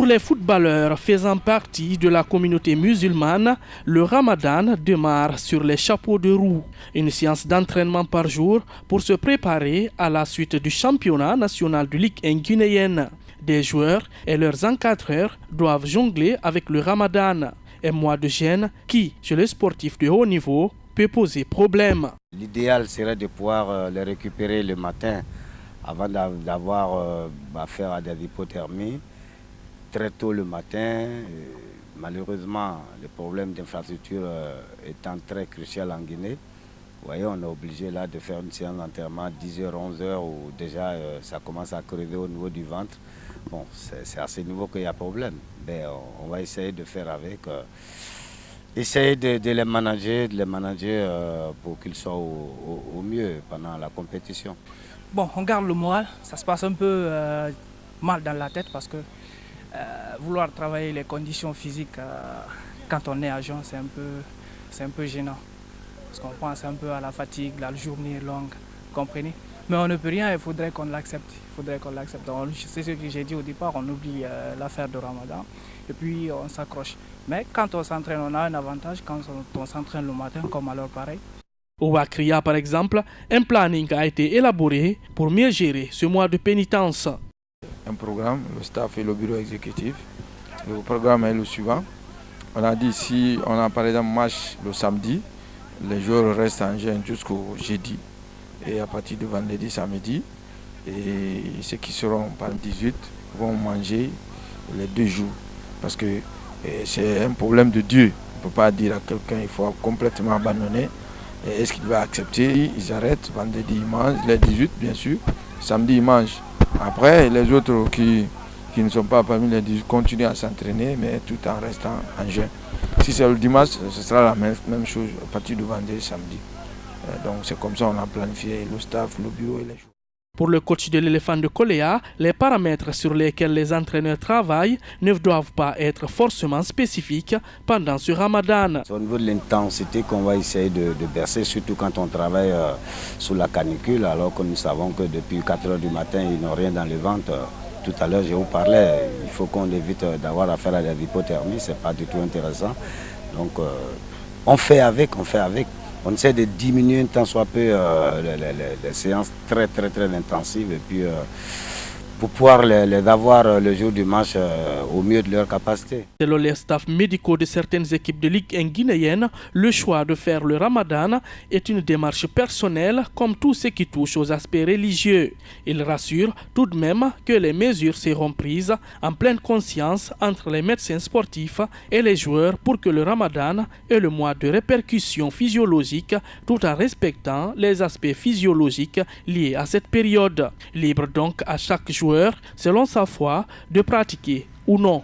les footballeurs faisant partie de la communauté musulmane, le Ramadan démarre sur les chapeaux de roue. Une séance d'entraînement par jour pour se préparer à la suite du championnat national de Ligue 1 guinéenne. Des joueurs et leurs encadreurs doivent jongler avec le Ramadan, un mois de jeûne qui, chez les sportifs de haut niveau, peut poser problème. L'idéal serait de pouvoir les récupérer le matin avant d'avoir affaire à des hypothermies. Très tôt le matin, malheureusement, le problème d'infrastructure étant très crucial en Guinée, vous voyez, on est obligé là de faire une séance d'enterrement à 10h, 11h où déjà ça commence à crever au niveau du ventre. Bon, c'est à ce niveau qu'il y a problème. Mais on va essayer de faire avec, essayer de les manager pour qu'ils soient au mieux pendant la compétition. Bon, on garde le moral, ça se passe un peu mal dans la tête parce que vouloir travailler les conditions physiques quand on est à jeun, c'est un peu gênant. Parce qu'on pense un peu à la fatigue, la journée est longue, comprenez? Mais on ne peut rien, il faudrait qu'on l'accepte. C'est ce que j'ai dit au départ, on oublie l'affaire de Ramadan et puis on s'accroche. Mais quand on s'entraîne, on a un avantage quand on s'entraîne le matin, comme à l'heure pareille. Au Wakria, par exemple, un planning a été élaboré pour mieux gérer ce mois de pénitence. Un programme, le staff et le bureau exécutif. Le programme est le suivant. On a dit si on a par exemple match le samedi, les joueurs restent en jeûne jusqu'au jeudi et à partir de vendredi, samedi. Et ceux qui seront par 18 vont manger les 2 jours. Parce que c'est un problème de Dieu. On ne peut pas dire à quelqu'un qu'il faut complètement abandonner. Est-ce qu'il va accepter? Ils arrêtent, vendredi ils mangent, les 18 bien sûr, samedi ils mangent. Après les autres qui ne sont pas parmi les 18 continuent à s'entraîner mais tout en restant en jeûne. Si c'est le dimanche, ce sera la même chose à partir de vendredi, samedi. Donc c'est comme ça qu'on a planifié le staff, le bureau et les joueurs. Pour le coach de l'éléphant de Koléa, les paramètres sur lesquels les entraîneurs travaillent ne doivent pas être forcément spécifiques pendant ce Ramadan. C'est au niveau de l'intensité qu'on va essayer de bercer, surtout quand on travaille sous la canicule, alors que nous savons que depuis 4 h du matin, ils n'ont rien dans le ventre. Tout à l'heure, je vous parlais, il faut qu'on évite d'avoir affaire à des hypothermies, ce n'est pas du tout intéressant. Donc, on fait avec. On essaie de diminuer un tant soit peu les séances très intensives et puis pour pouvoir les avoir le jour du match au mieux de leur capacité. Selon les staffs médicaux de certaines équipes de Ligue 1 guinéenne, le choix de faire le Ramadan est une démarche personnelle comme tout ce qui touche aux aspects religieux. Ils rassurent tout de même que les mesures seront prises en pleine conscience entre les médecins sportifs et les joueurs pour que le Ramadan ait le mois de répercussions physiologiques tout en respectant les aspects physiologiques liés à cette période. Libre donc à chaque joueur, selon sa foi, de pratiquer ou non.